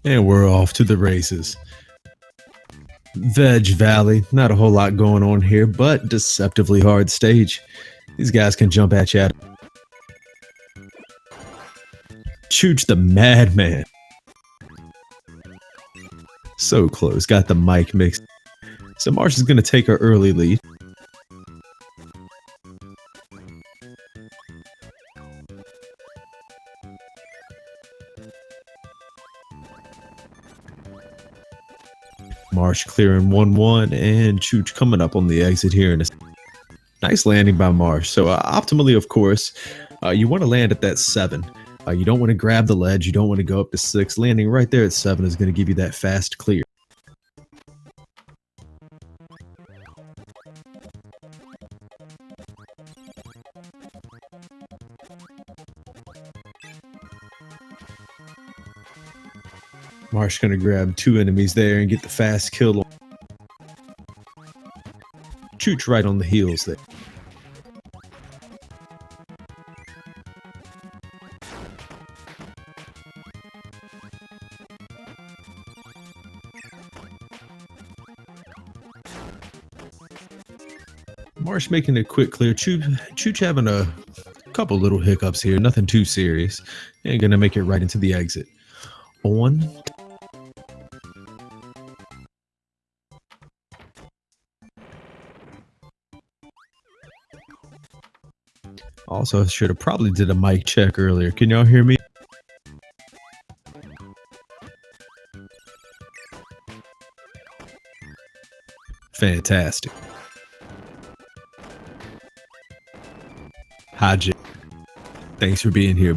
And we're off to the races. Veg Valley, not a whole lot going on here, but deceptively hard stage. These guys can jump at you. Chooch the Madman. So close, got the mic mixed. So Marche is going to take her early lead. Marche clearing 1-1 and Chooch coming up on the exit here. In a nice landing by Marche. So optimally, of course, you want to land at that 7. You don't want to grab the ledge. You don't want to go up to 6. Landing right there at 7 is going to give you that fast clear. Marche going to grab 2 enemies there and get the fast kill. Chooch right on the heels there. Marche making a quick clear. Chooch having a couple little hiccups here. Nothing too serious. And going to make it right into the exit. On. Also, I should have probably did a mic check earlier. Can y'all hear me? Fantastic. Hi, Jay. Thanks for being here.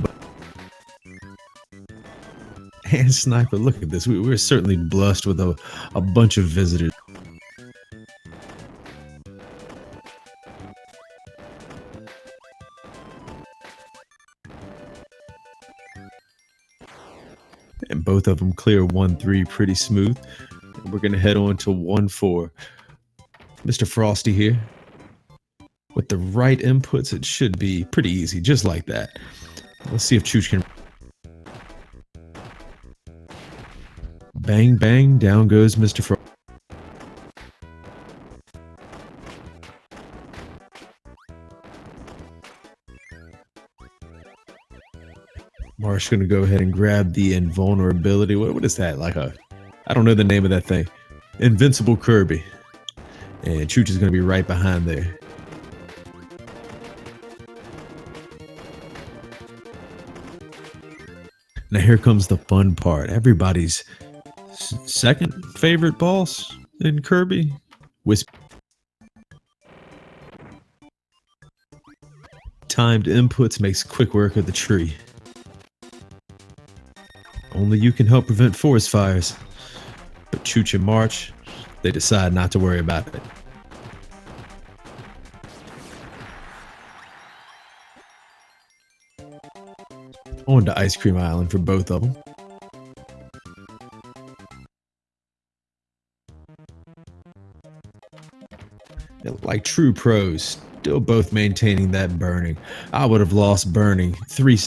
And Sniper, look at this. We're certainly blessed with a bunch of visitors. And both of them clear 1-3 pretty smooth. And we're going to head on to 1-4. Mr. Frosty here. With the right inputs, it should be pretty easy, just like that. Let's see if Chooch can. Bang, bang, down goes Mr. Frosty. Marche going to go ahead and grab the invulnerability. What is that? Like I don't know the name of that thing. Invincible Kirby. And Chooch is going to be right behind there. Now here comes the fun part. Everybody's second favorite boss in Kirby. Timed inputs makes quick work of the tree. Only you can help prevent forest fires. But Chooch and Marche, they decide not to worry about it. On to Ice Cream Island for both of them. Like true pros, still both maintaining that burning. I would have lost burning 3.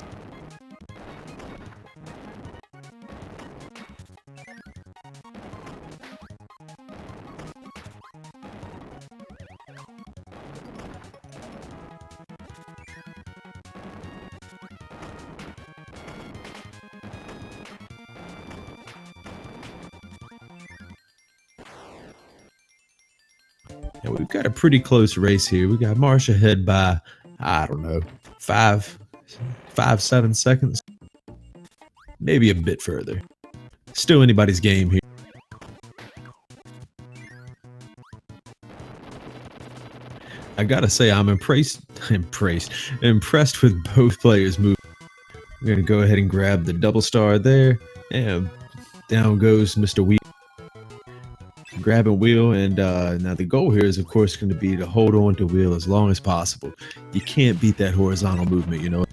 And we've got a pretty close race here. We got Marche ahead by, I don't know, 7 seconds. Maybe a bit further. Still anybody's game here. I gotta say, I'm impressed with both players' moves. We're gonna go ahead and grab the double star there, and down goes Mr. Wheel. Grabbing wheel, and now the goal here is, of course, going to be to hold on to wheel as long as possible. You can't beat that horizontal movement, you know.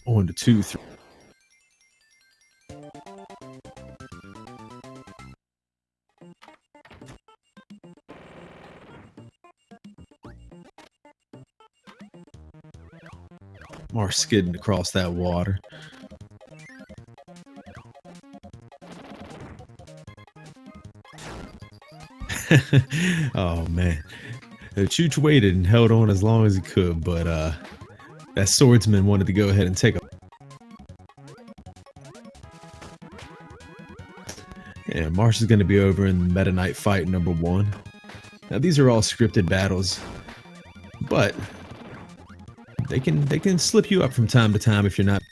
On to 2-3. Marche skidding across that water. Oh man, the chooch waited and held on as long as he could, but that swordsman wanted to go ahead and take a. Yeah, Marche is going to be over in Meta Knight fight number 1. Now these are all scripted battles, but they can slip you up from time to time if you're not.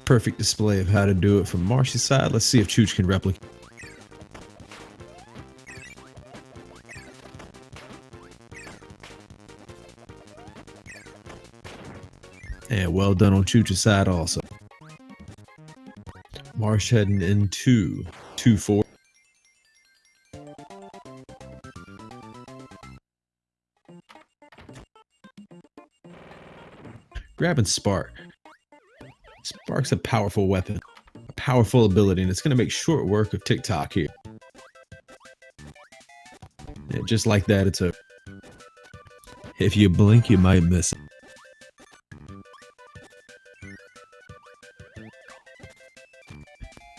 Perfect display of how to do it from Marche's side. Let's see if Chooch can replicate. And well done on Chooch's side also. Marche heading into 2-4. Grabbing Spark. Spark's a powerful weapon, a powerful ability, and it's going to make short work of TikTok here. Yeah, just like that, it's a. If you blink, you might miss it.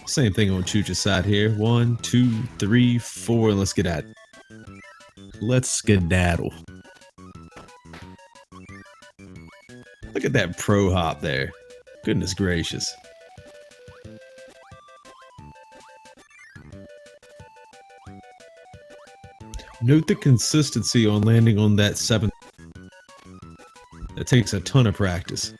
Same thing on Chooch's side here. 1, 2, 3, 4, and let's get at it. Let's skedaddle. Look at that pro hop there. Goodness gracious. Note the consistency on landing on that 7th. That takes a ton of practice.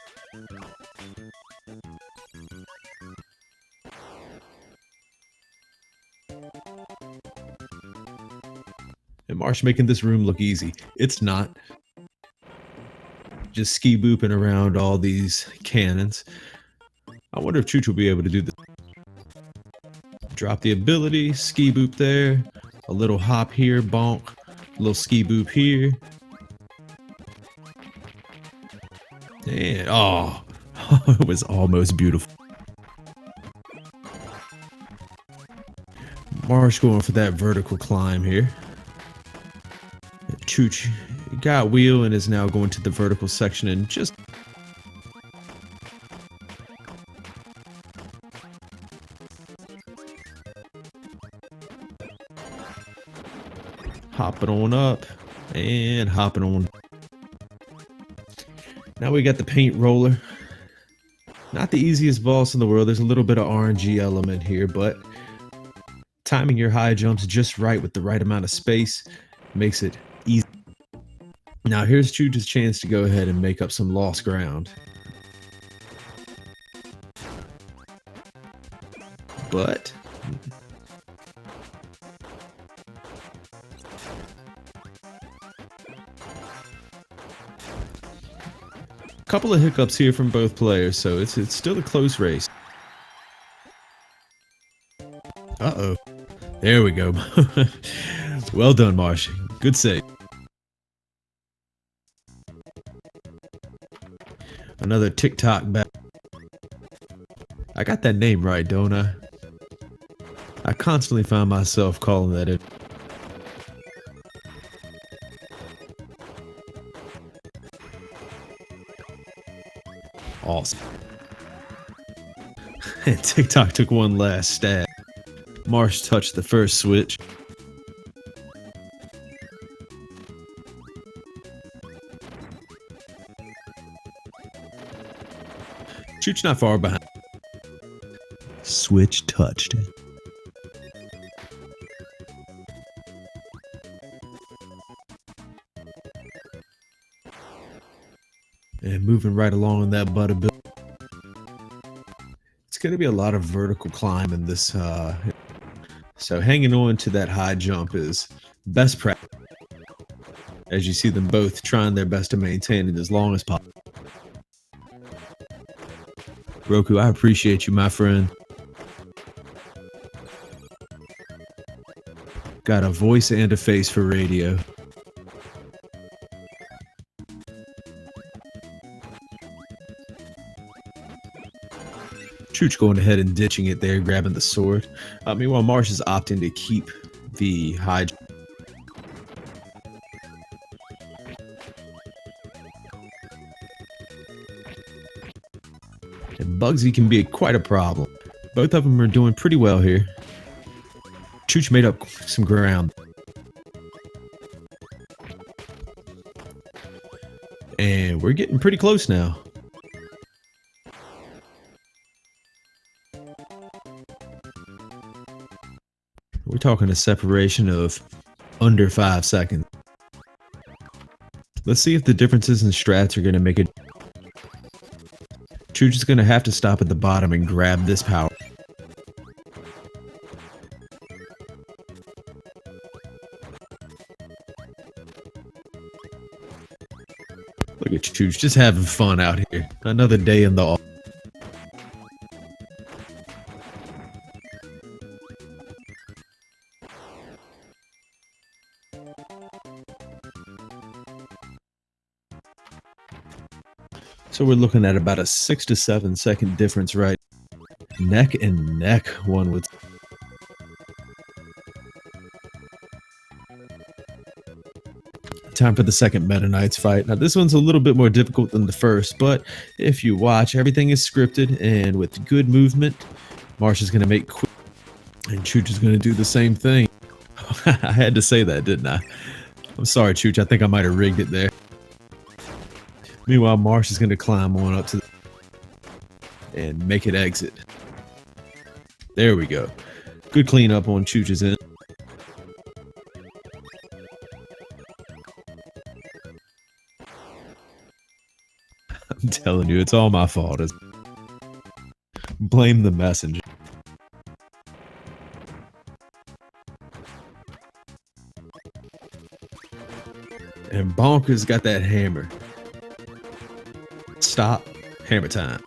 And Marche making this room look easy. It's not. Just ski booping around all these cannons. I wonder if Chooch will be able to do this. Drop the ability, ski boop there, a little hop here, bonk, a little ski boop here. And oh, it was almost beautiful. Marche going for that vertical climb here. Chooch got wheel and is now going to the vertical section and just hopping on up and hopping on. Now we got the paint roller. Not the easiest boss in the world. There's a little bit of RNG element here, but timing your high jumps just right with the right amount of space makes it easy. Now here's Chooch's chance to go ahead and make up some lost ground. But a couple of hiccups here from both players, so it's still a close race. Uh-oh. There we go. Well done, Marche. Good save. Another TikTok back. I got that name right, don't I? I constantly find myself calling that it. Awesome. And TikTok took one last stab. Marche touched the first switch. Chooch not far behind. Switch touched. And moving right along that butt a bit. It's going to be a lot of vertical climb in this. So hanging on to that high jump is best practice. As you see them both trying their best to maintain it as long as possible. Roku, I appreciate you, my friend. Got a voice and a face for radio. Chooch going ahead and ditching it there, grabbing the sword. Meanwhile, Marche is opting to keep the high. And Bugsy can be quite a problem. Both of them are doing pretty well here. Chooch made up some ground. And we're getting pretty close now. We're talking a separation of under 5 seconds. Let's see if the differences in strats are going to make it. Chooch is going to have to stop at the bottom and grab this power. Look at Chooch just having fun out here. Another day in the office. So we're looking at about a 6 to 7 second difference, right? Neck and neck, one would. Time for the second Meta Knights fight. Now this one's a little bit more difficult than the first, but if you watch, everything is scripted, and with good movement, Marche is going to make quick, and Chooch is going to do the same thing. I had to say that, didn't I? I'm sorry, Chooch. I think I might have rigged it there. Meanwhile, Marche is going to climb on up to the and make it exit. There we go. Good cleanup on Chooch's end. I'm telling you, it's all my fault. Blame the messenger. And Bonker's got that hammer. Stop. Hammer time.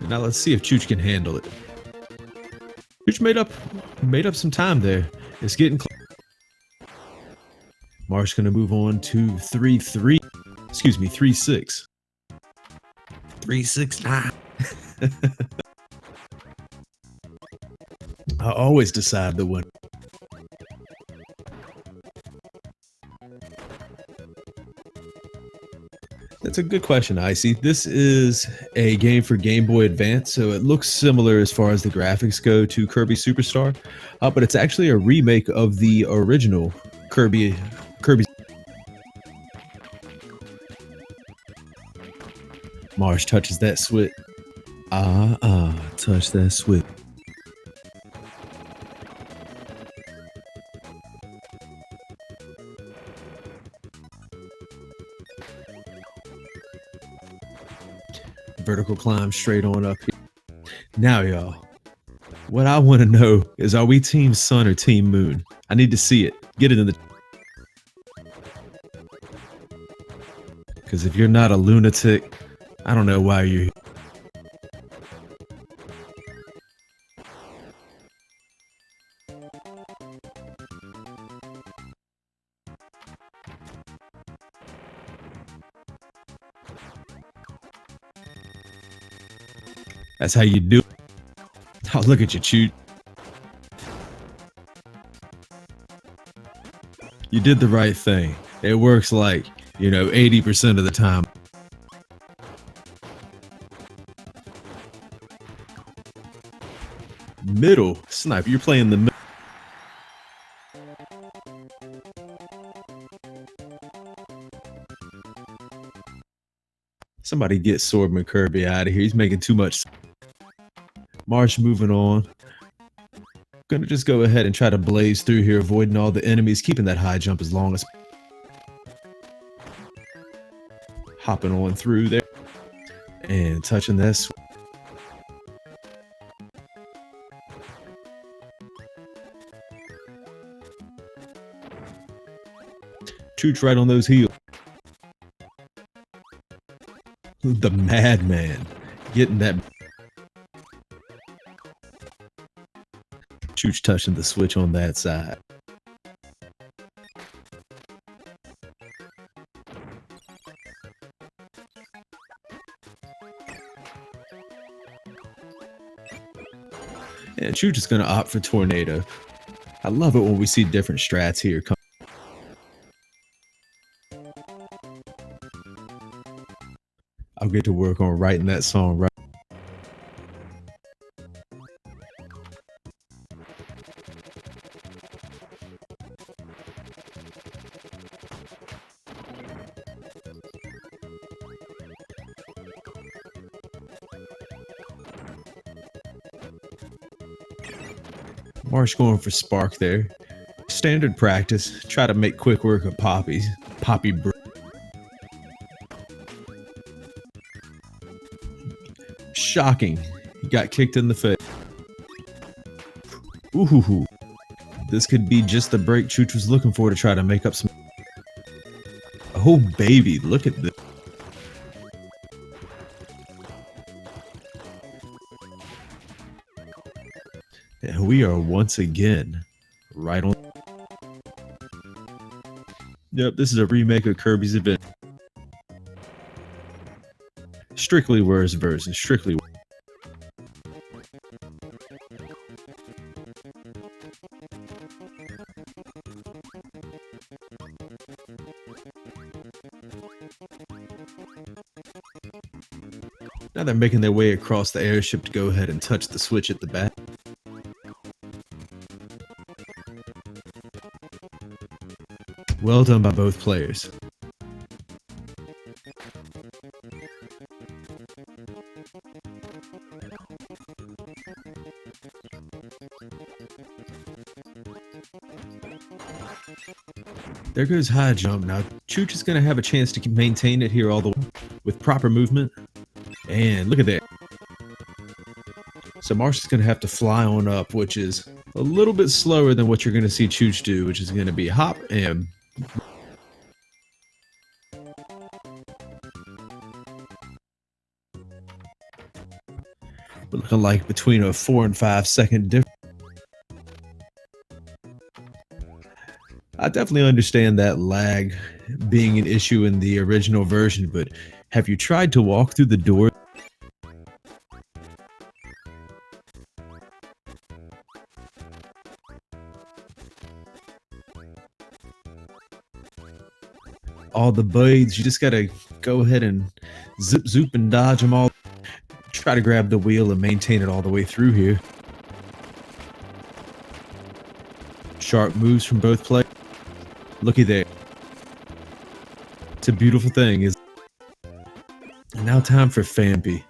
Now let's see if Chooch can handle it. Chooch made up some time there. It's getting close. Marche's gonna move on to 3-3. Excuse me, 3-6. 3-6-9. I always decide the winner. That's a good question, Icy. This is a game for Game Boy Advance, so it looks similar as far as the graphics go to Kirby Superstar, but it's actually a remake of the original Kirby. Marche touches that switch. Touch that switch. Vertical climb straight on up here. Now, y'all, what I want to know is, are we Team Sun or Team Moon? I need to see it. Get it in the... Because if you're not a lunatic, I don't know why you're here. That's how you do it. Oh, look at you, Chooch. You did the right thing. It works like, 80% of the time. Middle. Sniper, you're playing the middle. Somebody get Swordman Kirby out of here. He's making too much. Marche moving on. Gonna just go ahead and try to blaze through here, avoiding all the enemies, keeping that high jump as long as... Hopping on through there. And touching this. Chooch right on those heels. The madman. Getting that... Chooch touching the switch on that side. And Chooch is going to opt for Tornado. I love it when we see different strats here. I'll get to work on writing that song right. Marche going for Spark there. Standard practice. Try to make quick work of Poppy. Shocking. He got kicked in the face. Ooh. This could be just the break Chooch was looking for to try to make up some. Oh baby, look at this. And we are once again right on. Yep, this is a remake of Kirby's Adventure. Strictly worse version, strictly. Now they're making their way across the airship to go ahead and touch the switch at the back. Well done by both players. There goes high jump. Now Chooch is going to have a chance to maintain it here all the way with proper movement. And look at that. So Marche is going to have to fly on up, which is a little bit slower than what you're going to see Chooch do, which is going to be hop and... But looking like between a 4 and 5 second difference. I definitely understand that lag being an issue in the original version, but have you tried to walk through the door? All the blades, you just gotta go ahead and zip, zoop, and dodge them all. Try to grab the wheel and maintain it all the way through here. Sharp moves from both players. Looky there. It's a beautiful thing. And now time for Fampy.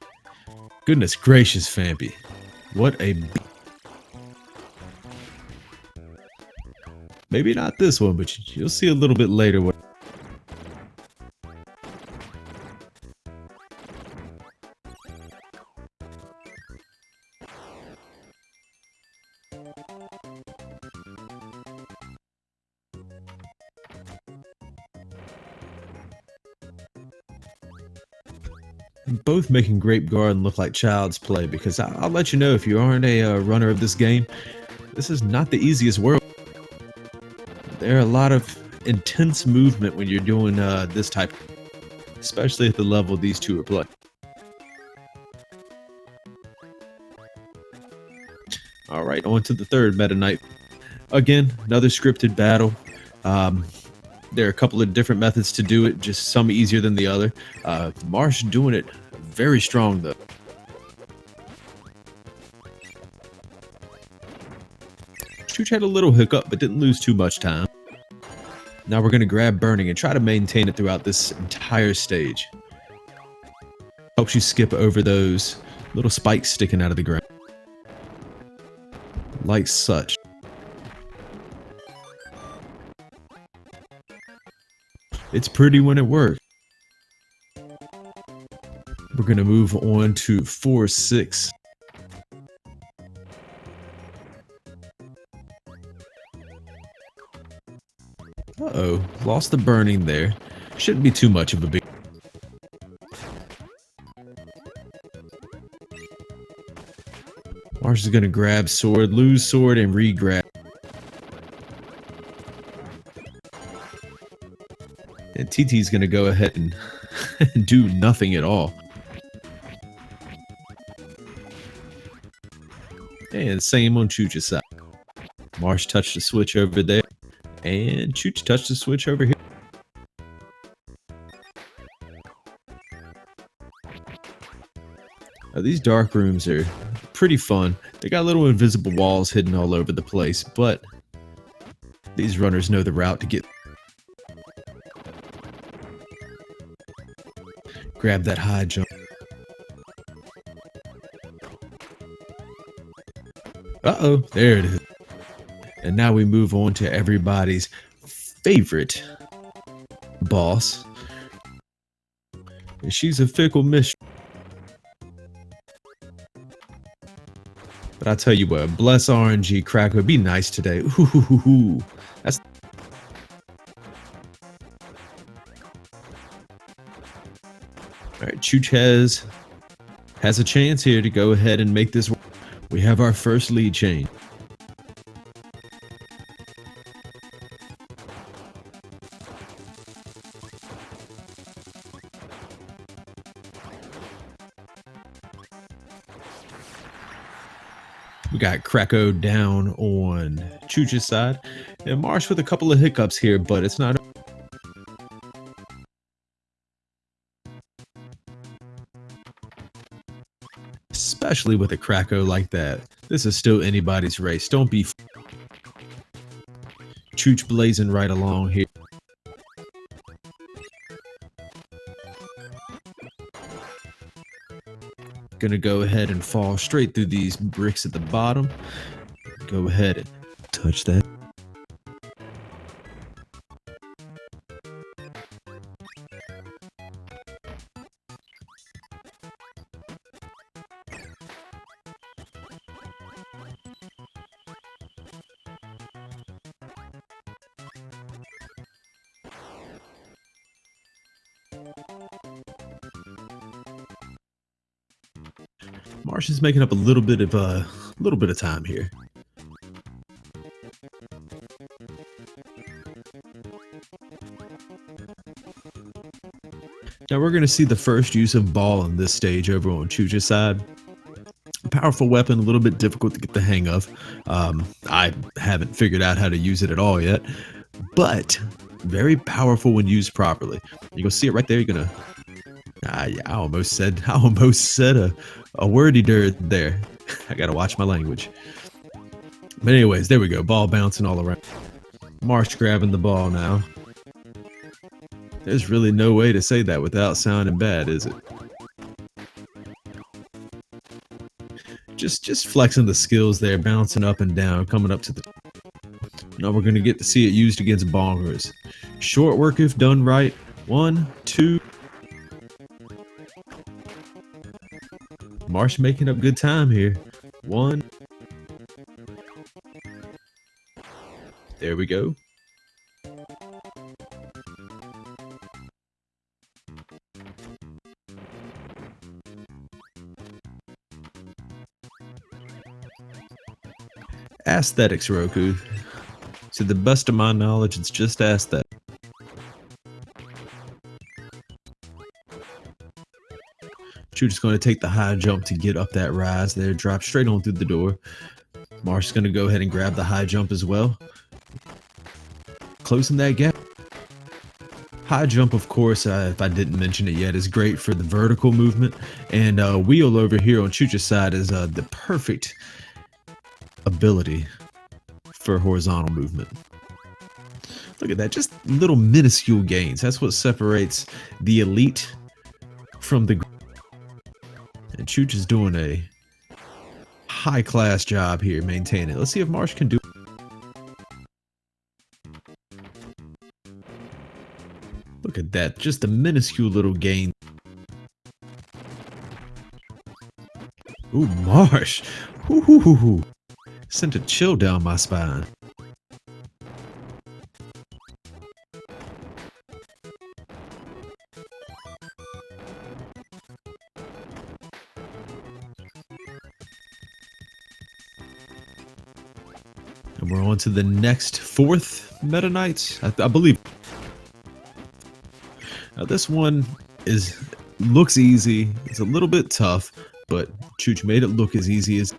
Goodness gracious, Fampy. What a... Maybe not this one, but you'll see a little bit later what... Both making Grape Garden look like child's play, because I'll let you know, if you aren't a runner of this game, this is not the easiest world. There are a lot of intense movement when you're doing this type, especially at the level these two are playing. All right, on to the third Meta Knight. Again, another scripted battle. There are a couple of different methods to do it, just some easier than the other. Marche doing it very strong, though. Chooch had a little hiccup, but didn't lose too much time. Now we're going to grab Burning and try to maintain it throughout this entire stage. Helps you skip over those little spikes sticking out of the ground. Like such. It's pretty when it works. We're going to move on to 4-6. Uh-oh, lost the Burning there. Shouldn't be too much of a big... Marche is going to grab sword, lose sword, and re-grab. And TT's going to go ahead and do nothing at all. And same on Chooch's side. Marche touched the switch over there. And Chooch touched the switch over here. These dark rooms are pretty fun. They got little invisible walls hidden all over the place, but these runners know the route to get. Grab that high jump. Uh-oh, there it is. And now we move on to everybody's favorite boss. And she's a fickle mistress. But I tell you what, bless RNG Cracker, be nice today. Ooh, that's. All right, Chooch has a chance here to go ahead and make this work. We have our first lead chain. We got Kracko down on Chooch's side, and Marche with a couple of hiccups here, but it's not. Especially with a Kracko like that. This is still anybody's race. Don't be Chooch blazing right along here. Gonna go ahead and fall straight through these bricks at the bottom. Go ahead and touch that. Marche is making up a little bit of time here. Now we're going to see the first use of ball on this stage over on Chooch's side. Powerful weapon, a little bit difficult to get the hang of. I haven't figured out how to use it at all yet, but very powerful when used properly. You're gonna see it right there. You're gonna. I almost said a wordy dirt there. I gotta watch my language. But anyways, there we go. Ball bouncing all around. Marche grabbing the ball now. There's really no way to say that without sounding bad, is it? Just flexing the skills there, bouncing up and down, coming up to the. Now we're gonna get to see it used against bongers. Short work if done right. 1, 2. Marche making up good time here. 1. There we go. Aesthetics, Roku. To the best of my knowledge, it's just aesthetic. Chooch is going to take the high jump to get up that rise there, drop straight on through the door. Marche is going to go ahead and grab the high jump as well. Closing that gap. High jump, of course, if I didn't mention it yet, is great for the vertical movement. And wheel over here on Chooch's side is the perfect ability for horizontal movement. Look at that, just little minuscule gains. That's what separates the elite from the. And Chooch is doing a high-class job here maintaining it. Let's see if Marche can do it. Look at that, just a minuscule little gain. Ooh, Marche. Ooh. Sent a chill down my spine. And we're on to the next 4th Meta Knight, I believe. Now this one looks easy. It's a little bit tough, but Chooch made it look as easy as.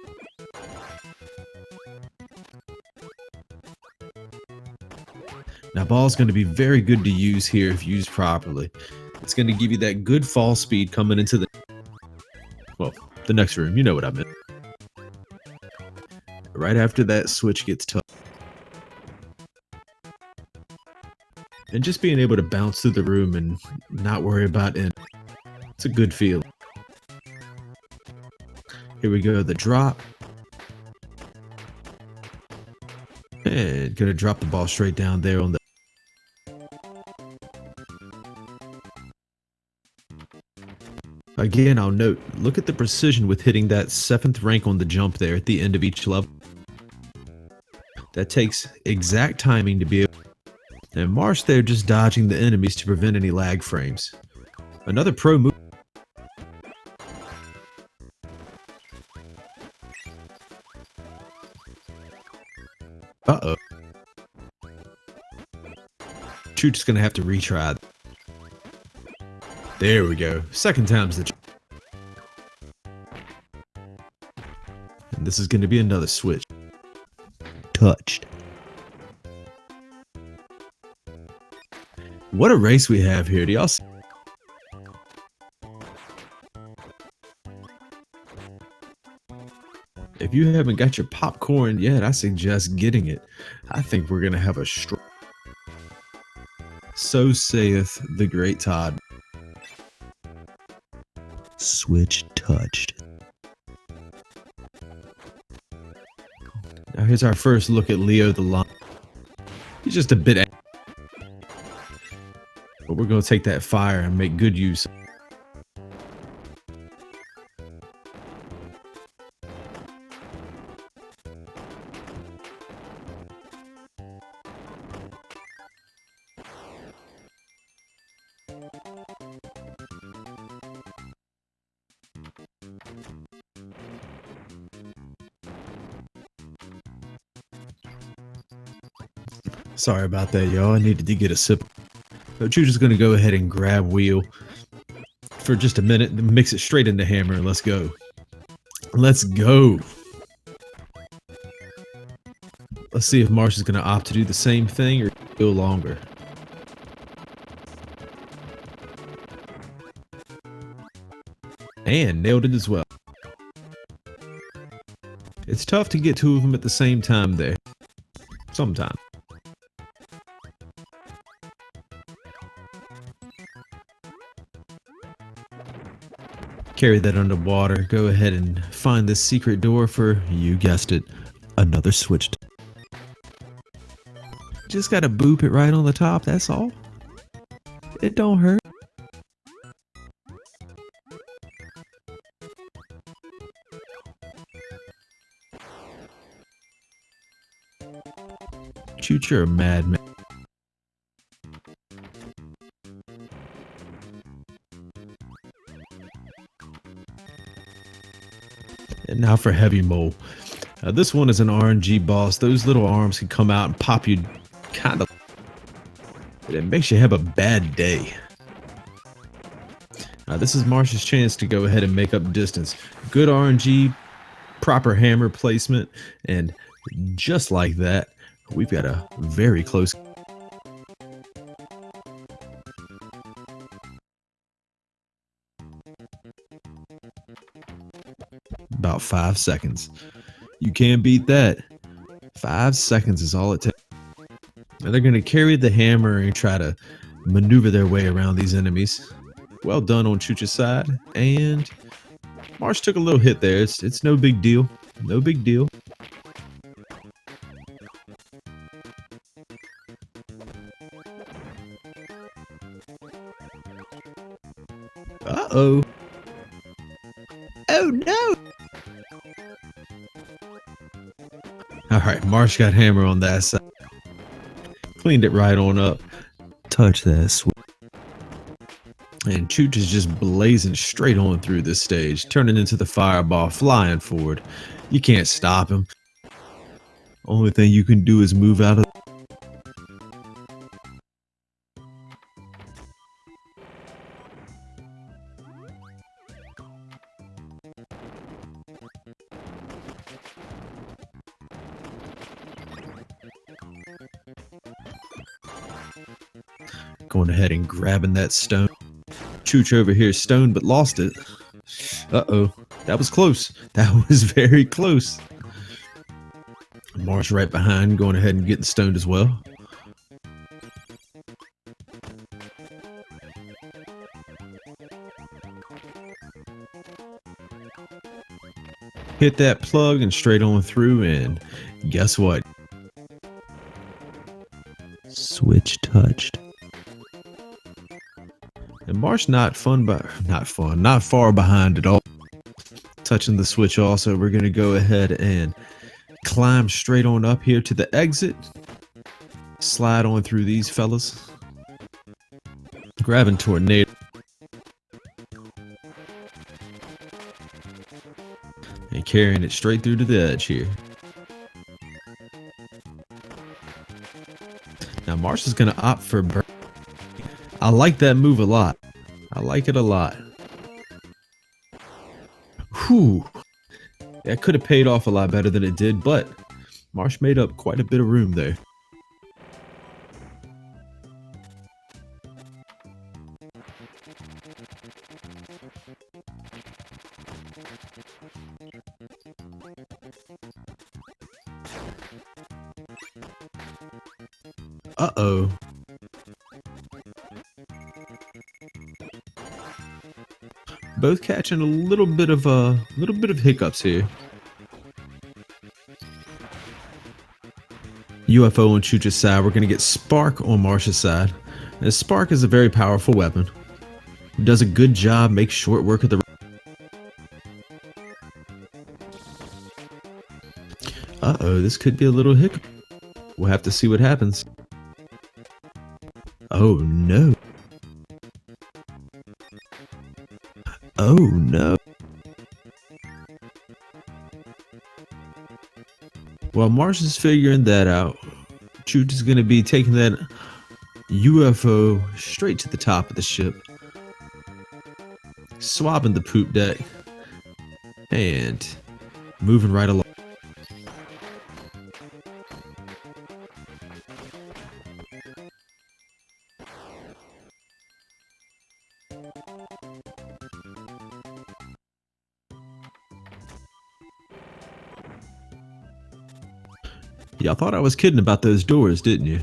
Now ball's going to be very good to use here if used properly. It's going to give you that good fall speed coming into the. Well, the next room. You know what I meant. Right after that switch gets touched. And just being able to bounce through the room and not worry about it. It's a good feeling. Here we go, the drop. And gonna drop the ball straight down there on the... Again, I'll note, look at the precision with hitting that 7th rank on the jump there at the end of each level. That takes exact timing to be able... And Marche there just dodging the enemies to prevent any lag frames. Another pro move. Uh-oh. Chooch is gonna have to retry. There we go. Second time's the... And this is gonna be another switch. Touched. What a race we have here. Do y'all see? If you haven't got your popcorn yet, I suggest getting it. I think we're gonna have a strong... So saith the great Todd. Switch touched. Now here's our first look at Leo the Lion. He's just a bit... But we're gonna take that fire and make good use. Sorry about that, y'all. I needed to get a sip. So Chooch is going to go ahead and grab wheel for just a minute, then mix it straight into hammer, and let's go. Let's go. Let's see if Marche is going to opt to do the same thing or go longer. And nailed it as well. It's tough to get two of them at the same time there. Sometimes. Carry that underwater. Go ahead and find this secret door for, you guessed it, another switch. Just gotta boop it right on the top, that's all. It don't hurt. Chooch, you're a madman. And now for Heavy Mole. This one is an RNG boss. Those little arms can come out and pop you kind of... It makes you have a bad day. This is Marche's chance to go ahead and make up distance. Good RNG, proper hammer placement, and just like that, we've got a very close... About 5 seconds. You can't beat that. 5 seconds is all it takes. Now they're going to carry the hammer and try to maneuver their way around these enemies. Well done on Chooch's side. And Marche took a little hit there. It's no big deal. No big deal. Uh-oh. Oh no! Alright, Marche got hammer on that side. Cleaned it right on up. Touch that switch. And Chooch is just blazing straight on through this stage, turning into the fireball, flying forward. You can't stop him. Only thing you can do is move out of... Going ahead and grabbing that stone. Chooch over here stoned but lost it. Uh-oh. That was close. That was very close. Marche right behind, going ahead and getting stoned as well. Hit that plug and straight on through, and guess what? Switch touched. And Marche not far behind at all. Touching the switch also, we're going to go ahead and climb straight on up here to the exit. Slide on through these fellas. Grabbing tornado. And carrying it straight through to the edge here. Now Marche is going to opt for burn. I like that move a lot. I like it a lot. Whew. That could have paid off a lot better than it did, but Marche made up quite a bit of room there. Uh-oh. Both catching a little bit of hiccups here. UFO on Chooch's side. We're going to get Spark on Marche's side. And Spark is a very powerful weapon. It does a good job, makes short work of the... Uh-oh, this could be a little hiccup. We'll have to see what happens. Oh no. Oh no. While Marche is figuring that out, Chooch is going to be taking that UFO straight to the top of the ship, swapping the poop deck, and moving right along. Y'all thought I was kidding about those doors, didn't you?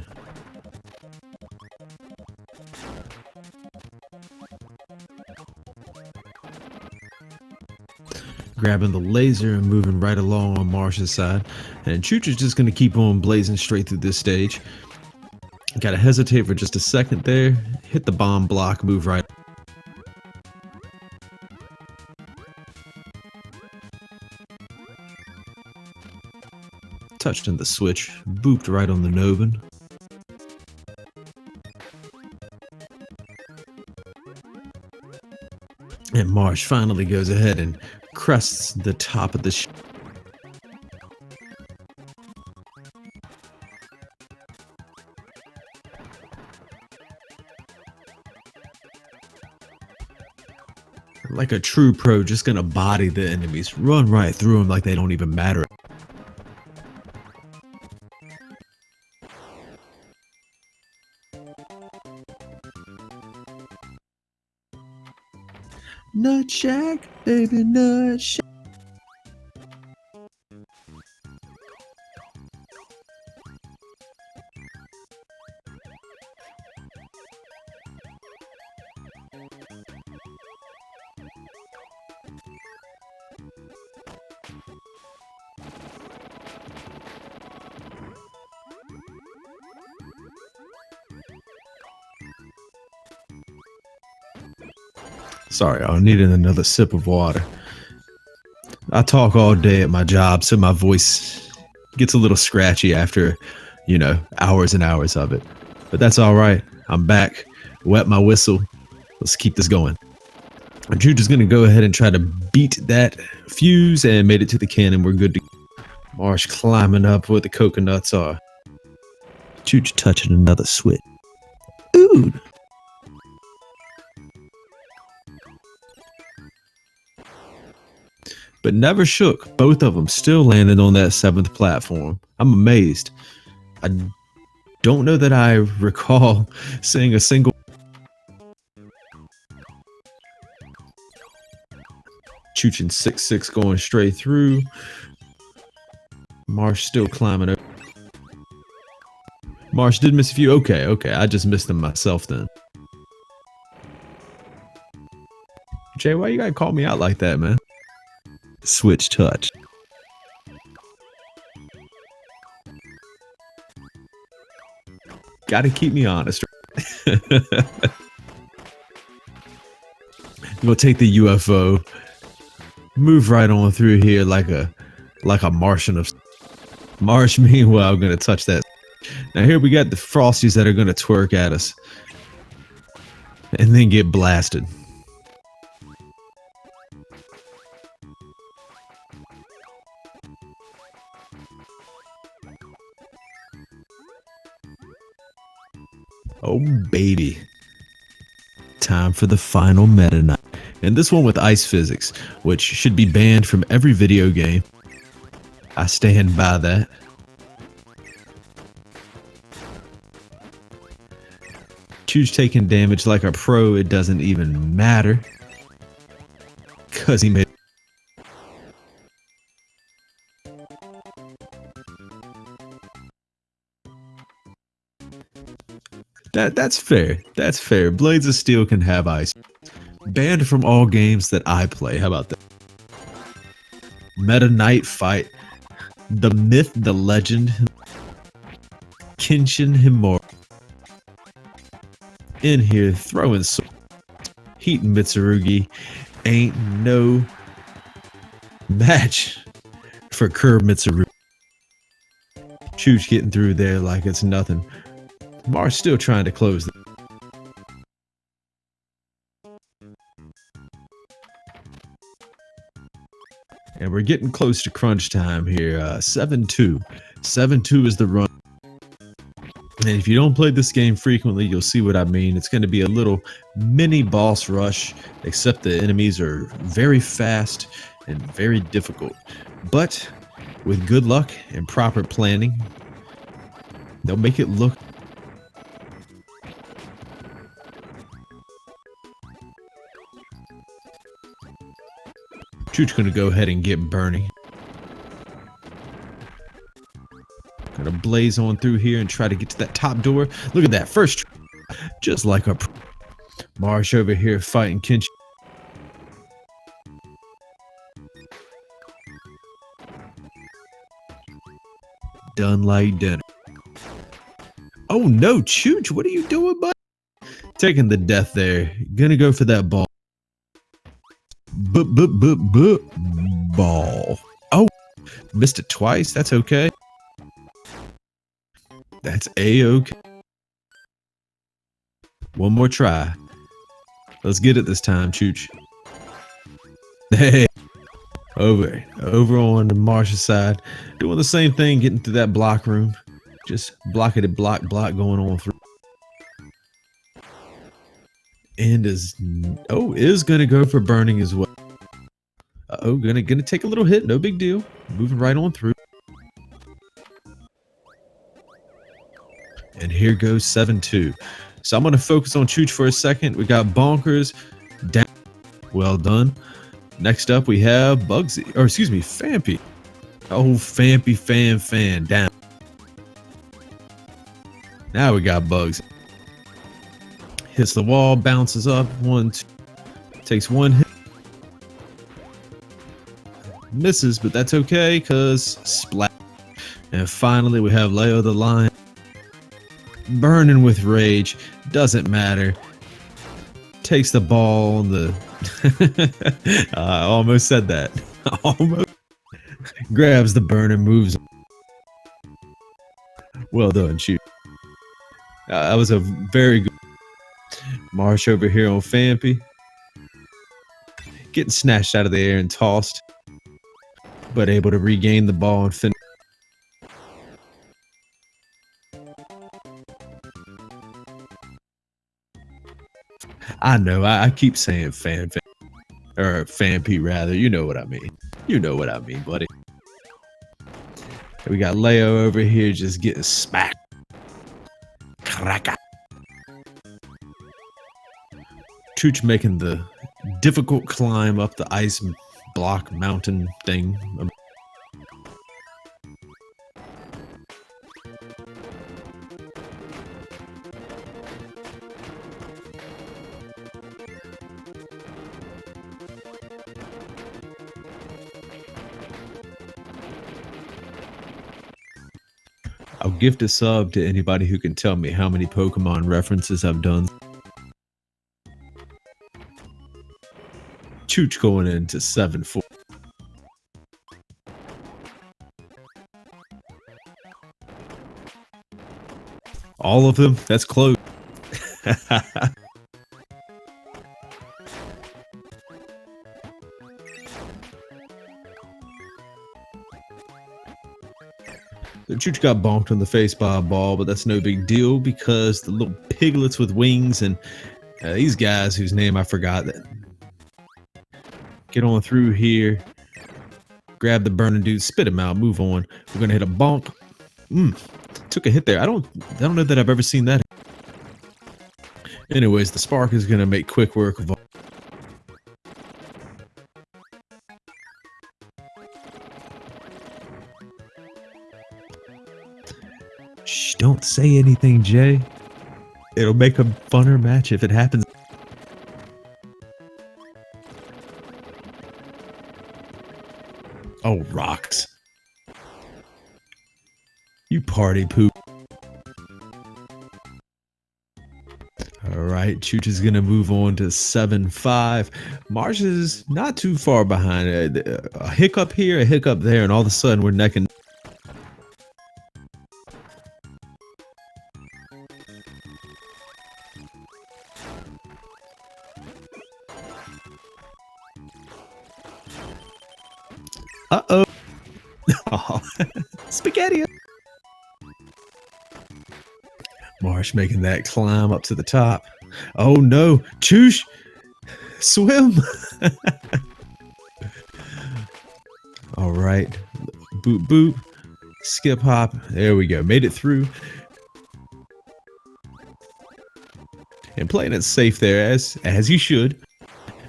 Grabbing the laser and moving right along on Marche's side. And Chooch is just going to keep on blazing straight through this stage. Gotta hesitate for just a second there. Hit the bomb block, move right. Touched in the switch, booped right on the Novan. And Marche finally goes ahead and crests the top of the ship. Like a true pro, just gonna body the enemies, run right through them like they don't even matter. Nut shack, baby, nut shack. Sorry, I needed another sip of water. I talk all day at my job, so my voice gets a little scratchy after, you know, hours and hours of it. But that's all right. I'm back. Wet my whistle. Let's keep this going. Chooch is going to go ahead and try to beat that fuse and made it to the cannon. We're good to go. Marche climbing up where the coconuts are. Chooch touching another switch. Ooh. But never shook. Both of them still landed on that 7th platform. I'm amazed. I don't know that I recall seeing a single... chooch236 going straight through. Marche still climbing up. Marche did miss a few. Okay, I just missed them myself then. Jay, why you gotta call me out like that, man? Switch touch. Gotta keep me honest. We'll take the UFO, move right on through here like a Martian of Marche. Meanwhile, I'm gonna touch that. Now here we got the Frosties that are gonna twerk at us and then get blasted. Oh baby. Time for the final Meta Knight. And this one with ice physics, which should be banned from every video game. I stand by that. Chooch taking damage like a pro, it doesn't even matter. Cause he made that's fair. That's fair. Blades of Steel can have ice. Banned from all games that I play. How about that? Meta Knight fight. The myth, the legend. Kenshin Himura. In here throwing swords. Heat Mitsurugi. Ain't no match for Kirby Mitsurugi. Chooch getting through there like it's nothing. Marche still trying to close them. And we're getting close to crunch time here. 7-2. 7-2 is the run. And if you don't play this game frequently, you'll see what I mean. It's going to be a little mini boss rush, except the enemies are very fast and very difficult. But with good luck and proper planning, they'll make it look. Chooch gonna go ahead and get burning. Gonna blaze on through here and try to get to that top door. Look at that first, just like a Marche over here fighting Kenshin. Done like dinner. Oh no, Chooch, what are you doing, bud? Taking the death there. Gonna go for that ball. Ball. Oh, missed it twice. That's okay. That's a-okay. One more try. Let's get it this time, Chooch. Hey, over on the Marche's side, doing the same thing, getting to that block room. Just blockety block going on through. And is gonna go for burning as well. Gonna take a little hit, no big deal. Moving right on through. And here goes 7-2. So I'm gonna focus on Chooch for a second. We got Bonkers down. Well done. Next up we have Bugsy, or excuse me, Fampy. Oh, Fampy fan down. Now we got Bugsy. Hits the wall, bounces up, 1, 2, takes one hit. Misses, but that's okay, because splat. And finally, we have Leo the Lion. Burning with rage, doesn't matter. Takes the ball on the... I almost said that. Almost. Grabs the burn and moves. Well done, Chooch. That was a very good... Marche over here on Fampy. Getting snatched out of the air and tossed. But able to regain the ball and finish. I know, I keep saying or Fampy rather. You know what I mean. You know what I mean, buddy. We got Leo over here just getting smacked. Cracker. Chooch making the difficult climb up the ice block mountain thing. I'll gift a sub to anybody who can tell me how many Pokemon references I've done. Chooch going into 7-4. All of them? That's close. The Chooch got bonked in the face by a ball, but that's no big deal because the little piglets with wings and these guys whose name I forgot, that get on through here, grab the burning dude, spit him out, move on. We're gonna hit a bonk. Took a hit there. I don't know that I've ever seen that. Anyways, the spark is gonna make quick work of all. Shh, don't say anything, Jay. It'll make a funner match if it happens. Oh, rocks. You party poop. All right, Chooch is going to move on to 7-5. Marche is not too far behind. A hiccup here, a hiccup there, and all of a sudden we're neck and uh-oh. Oh, spaghetti. Marche making that climb up to the top. Oh no, Chooch, swim. All right, boop boop, skip hop. There we go, made it through. And playing it safe there as you should.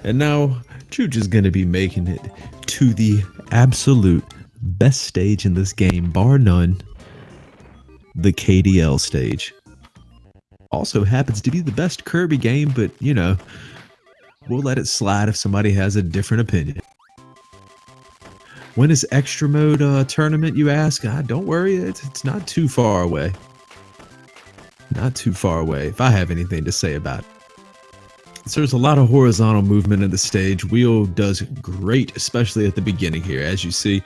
And now Chooch is going to be making it to the absolute best stage in this game, bar none, the KDL stage. Also happens to be the best Kirby game, but you know, we'll let it slide if somebody has a different opinion. When is extra mode tournament, you ask? Don't worry, it's not too far away. Not too far away, if I have anything to say about it. So there's a lot of horizontal movement in the stage. Wheel does great, especially at the beginning here. As you see,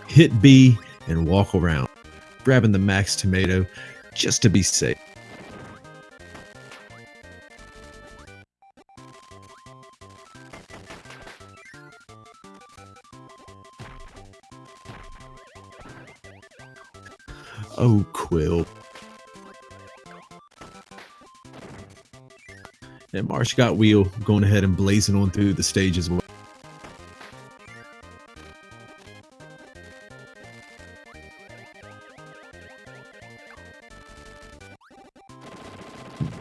hit B and walk around, grabbing the max tomato just to be safe. Oh, Quill. And Marche got Wheel going ahead and blazing on through the stage as well.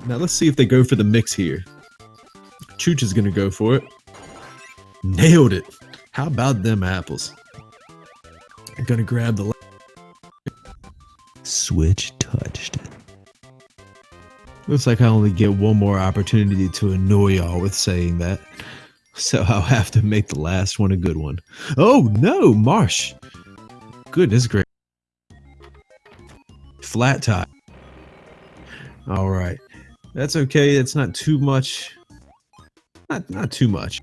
Now let's see if they go for the mix here. Chooch is going to go for it. Nailed it. How about them apples? I'm going to grab the switch touched. Looks like I only get one more opportunity to annoy y'all with saying that. So I'll have to make the last one a good one. Oh no, Marche. Goodness gracious. Flat tie. All right. That's okay. It's not too much. Not too much.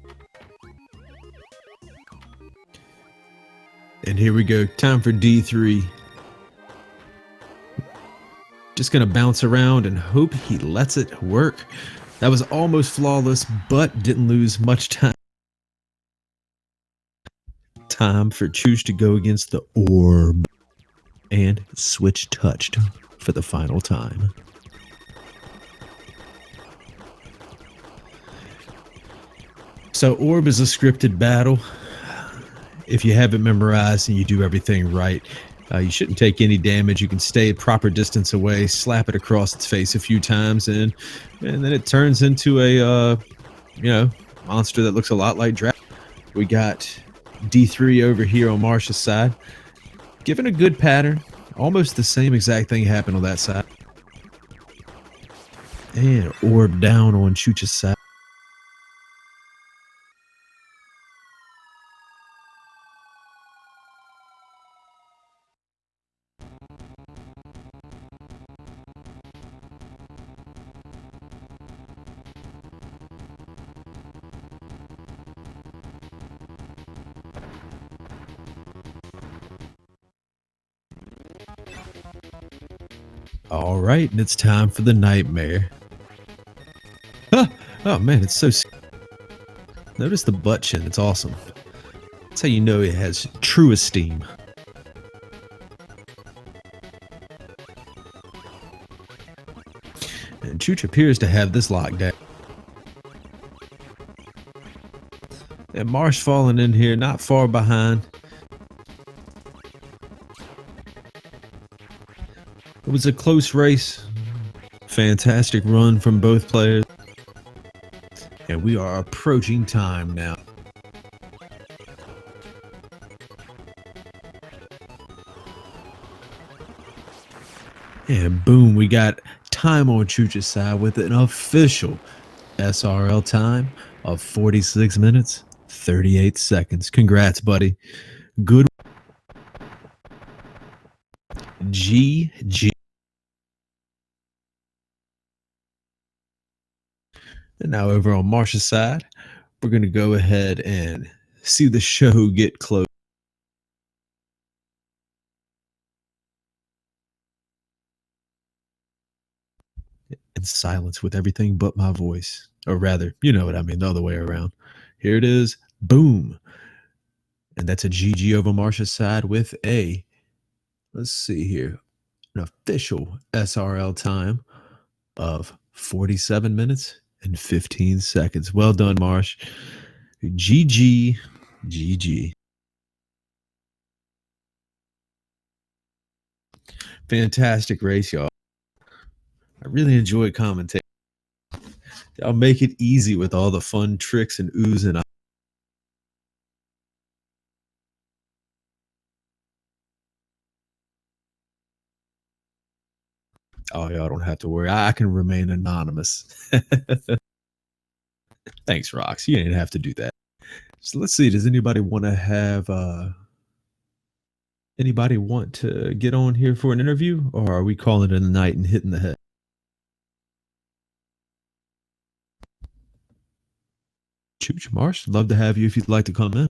And here we go. Time for D3. Just going to bounce around and hope he lets it work. That was almost flawless, but didn't lose much time. Time for Chooch to go against the orb. And switch touched for the final time. So orb is a scripted battle. If you have it memorized and you do everything right, you shouldn't take any damage. You can stay a proper distance away, slap it across its face a few times, and then it turns into a monster that looks a lot like Dragon. We got D3 over here on Marche's side. Given a good pattern. Almost the same exact thing happened on that side. And orb down on Chooch's side. All right, and it's time for the nightmare. Ah, oh man, it's so. Notice the butt chin. It's awesome. That's how you know it has true esteem. And Chooch appears to have this locked down. And Marche falling in here, not far behind. It was a close race. Fantastic run from both players. And we are approaching time now. And boom, we got time on Chooch's side with an official SRL time of 46 minutes, 38 seconds. Congrats, buddy. Good. GG. And now over on Marche's side, we're going to go ahead and see the show get close. In silence with everything but my voice. Or rather, you know what I mean, the other way around. Here it is. Boom. And that's a GG over Marche's side with a, let's see here, an official SRL time of 47 minutes and 15 seconds. Well done, Marche. GG. GG. Fantastic race, y'all. I really enjoyed commentating. I'll make it easy with all the fun tricks and oohs and oh, y'all don't have to worry. I can remain anonymous. Thanks, Rox. You didn't have to do that. So let's see. Does anybody want to have anybody want to get on here for an interview, or are we calling it a night and hitting the head? Chooch, Marche, love to have you if you'd like to come in.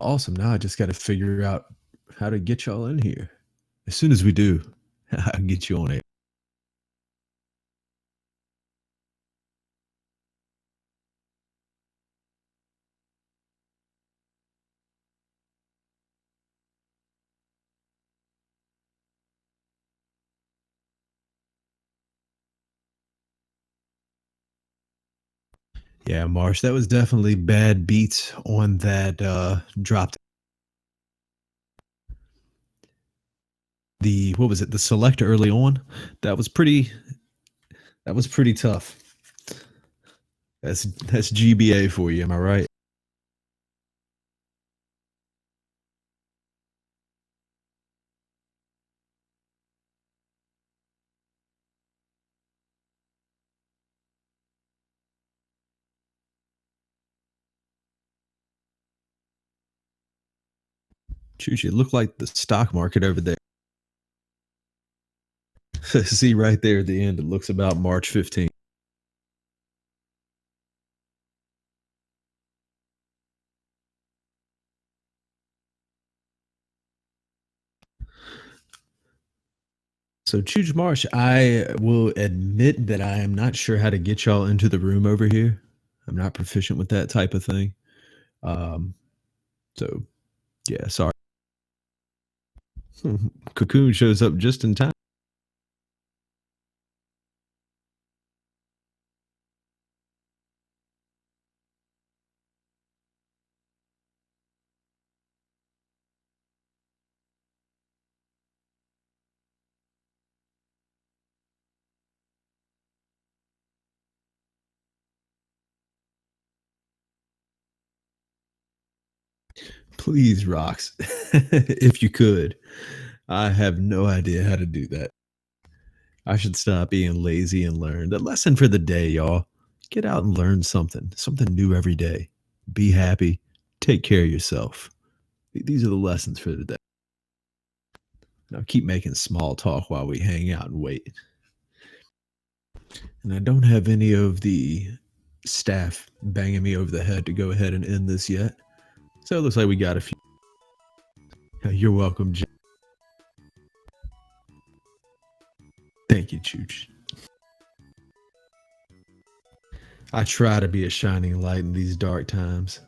Awesome. Now I just got to figure out how to get y'all in here. As soon as we do, I'll get you on it. Yeah, Marche, that was definitely bad beats on that dropped. The what was it? The select early on. That was pretty tough. That's GBA for you, am I right? Chooch, it looked like the stock market over there. See right there at the end, it looks about March 15th. So, Chooch Marche, I will admit that I am not sure how to get y'all into the room over here. I'm not proficient with that type of thing. Um, so, yeah, sorry. Cocoon shows up just in time. Please, Rocks, if you could. I have no idea how to do that. I should stop being lazy and learn. The lesson for the day, y'all. Get out and learn something new every day. Be happy. Take care of yourself. These are the lessons for the day. Now keep making small talk while we hang out and wait. And I don't have any of the staff banging me over the head to go ahead and end this yet. So it looks like we got a few. You're welcome, Jim. Thank you, Chooch. I try to be a shining light in these dark times.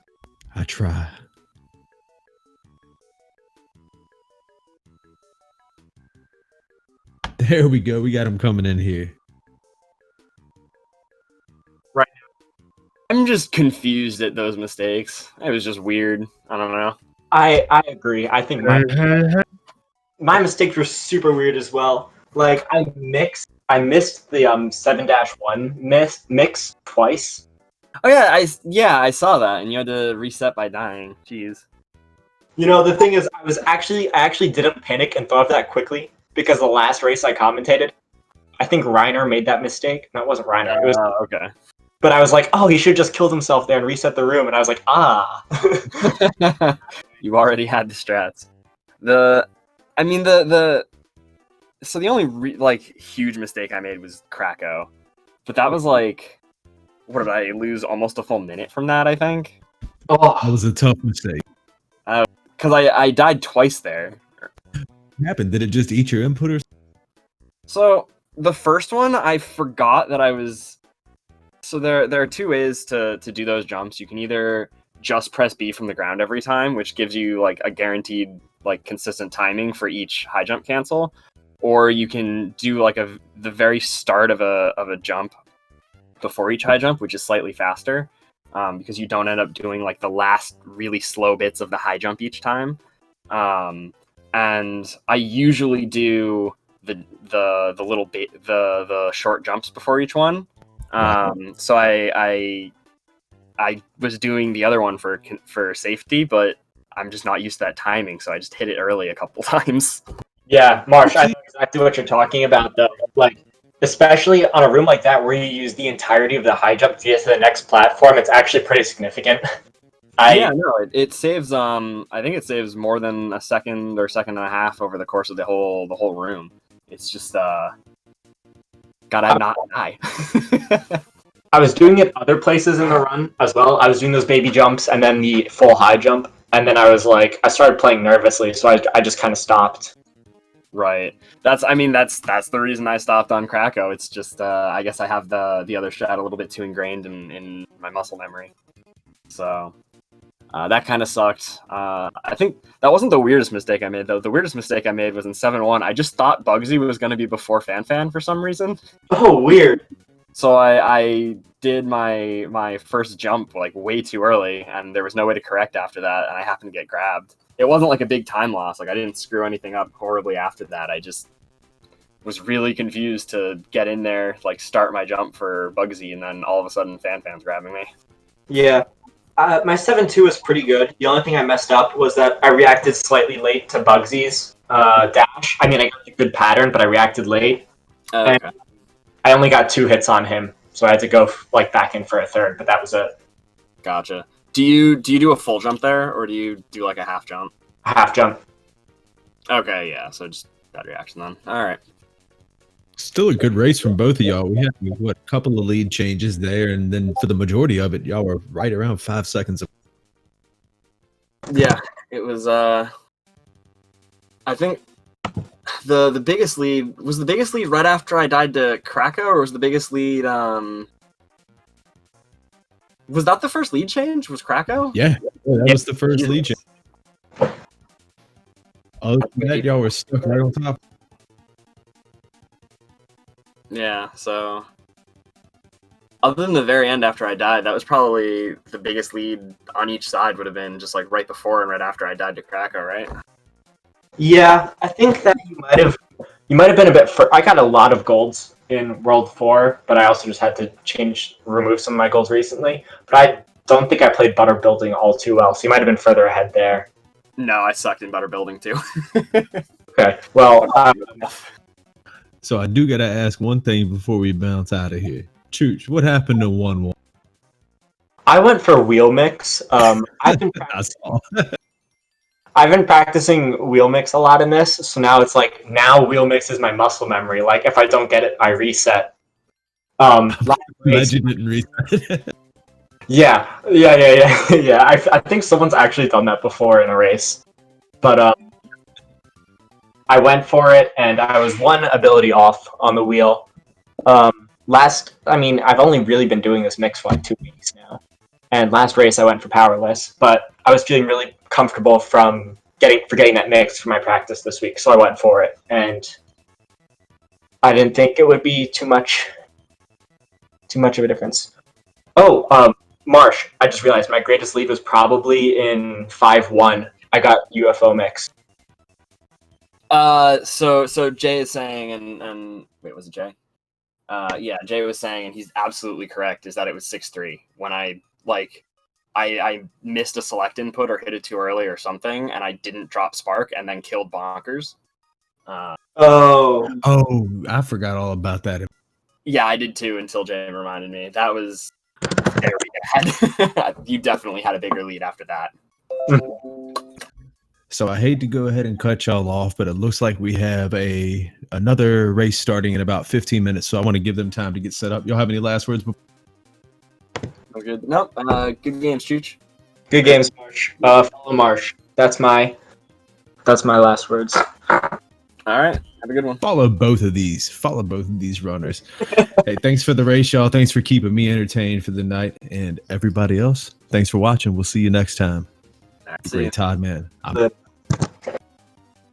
I try. There we go. We got him coming in here. Right. I'm just confused at those mistakes. It was just weird. I don't know. I agree. I think my mistakes were super weird as well. Like I missed the 7-1 mix twice. Oh yeah, I saw that, and you had to reset by dying. Jeez. You know, the thing is, I actually didn't panic and thought of that quickly because the last race I commentated, I think Reiner made that mistake. No, it wasn't Reiner. It was okay. But I was like, oh, he should just killed himself there and reset the room, and I was like, ah. You already had the strats. So the only huge mistake I made was Krakow, but that was like, what did I lose? Almost a full minute from that, I think. Oh, That was a tough mistake. Because I died twice there. What happened? Did it just eat your input or something? So the first one, I forgot that I was. So there are two ways to do those jumps. You can either just press B from the ground every time, which gives you like a guaranteed like consistent timing for each high jump cancel, or you can do like the very start of a jump before each high jump, which is slightly faster, because you don't end up doing like the last really slow bits of the high jump each time. And I usually do the little bit the short jumps before each one. So I was doing the other one for safety, but I'm just not used to that timing, so I just hit it early a couple times. yeah, Marche, I know exactly what you're talking about, though. Like, especially on a room like that where you use the entirety of the high jump to get to the next platform, it's actually pretty significant. It saves I think it saves more than a second or second and a half over the course of the whole room. It's just gotta not die. I was doing it other places in the run as well. I was doing those baby jumps and then the full high jump, and then I started playing nervously, so I just kind of stopped. Right. That's the reason I stopped on Krakow. It's just I guess I have the other strat a little bit too ingrained in my muscle memory. So that kind of sucked. I think that wasn't the weirdest mistake I made, though. The weirdest mistake I made was in 7-1. I just thought Bugsy was going to be before Fan for some reason. Oh, weird. So I did my first jump like way too early, and there was no way to correct after that, and I happened to get grabbed. It wasn't like a big time loss. Like I didn't screw anything up horribly after that. I just was really confused to get in there, like start my jump for Bugsy, and then all of a sudden Fan's grabbing me. Yeah. My 7-2 was pretty good. The only thing I messed up was that I reacted slightly late to Bugsy's dash. I mean, I got a good pattern, but I reacted late. Okay. And I only got 2 hits on him, so I had to go like back in for a third, but that was it. Gotcha. Do you do a full jump there, or do you do like a half jump? A half jump. Okay, yeah. So just bad reaction then. All right. Still a good race from both of y'all. We had a couple of lead changes there, and then for the majority of it, y'all were right around 5 seconds. Yeah, it was. I think the biggest lead was right after I died to Krakow, or was the biggest lead? Was that the first lead change? Was Krakow? Yeah, that was the first lead change. Other than that, y'all were stuck right on top. Yeah, so other than the very end after I died, that was probably the biggest lead on each side would have been just like right before and right after I died to Krakow, right? Yeah, I think that you might have been a bit. I got a lot of golds in World 4, but I also just had to remove some of my golds recently. But don't think I played butter building all too well, so you might have been further ahead there. No, I sucked in butter building too. Okay, well, So I do gotta ask one thing before we bounce out of here. Chooch, what happened to 1-1? I went for wheel mix. I've been practicing wheel mix a lot in this, so now it's like wheel mix is my muscle memory. Like if I don't get it, I reset. Last race, Legend didn't reset. yeah. I think someone's actually done that before in a race, but I went for it and I was one ability off on the wheel. I've only really been doing this mix for like 2 weeks now, and last race I went for powerless, but I was feeling really comfortable from getting that mix for my practice this week, so I went for it, and I didn't think it would be too much of a difference. Oh, Marche, I just realized my greatest lead was probably in 5-1. I got UFO mix. So Jay is saying, and wait, was it Jay? Yeah, Jay was saying, and he's absolutely correct, is that it was 6-3 when I missed a select input or hit it too early or something, and I didn't drop spark and then killed Bonkers. Oh, I forgot all about that. Yeah, I did too until Jay reminded me. That was very bad. You definitely had a bigger lead after that. So I hate to go ahead and cut y'all off, but it looks like we have another race starting in about 15 minutes. So I want to give them time to get set up. Y'all have any last words before? Oh, good. Nope. Good games, Chooch. good games, Marche. Follow Marche. That's my last words. All right. Have a good one. Follow both of these runners. Hey, thanks for the race, y'all. Thanks for keeping me entertained for the night, and everybody else, thanks for watching. We'll see you next time. All right, see ya. Great Todd, man. But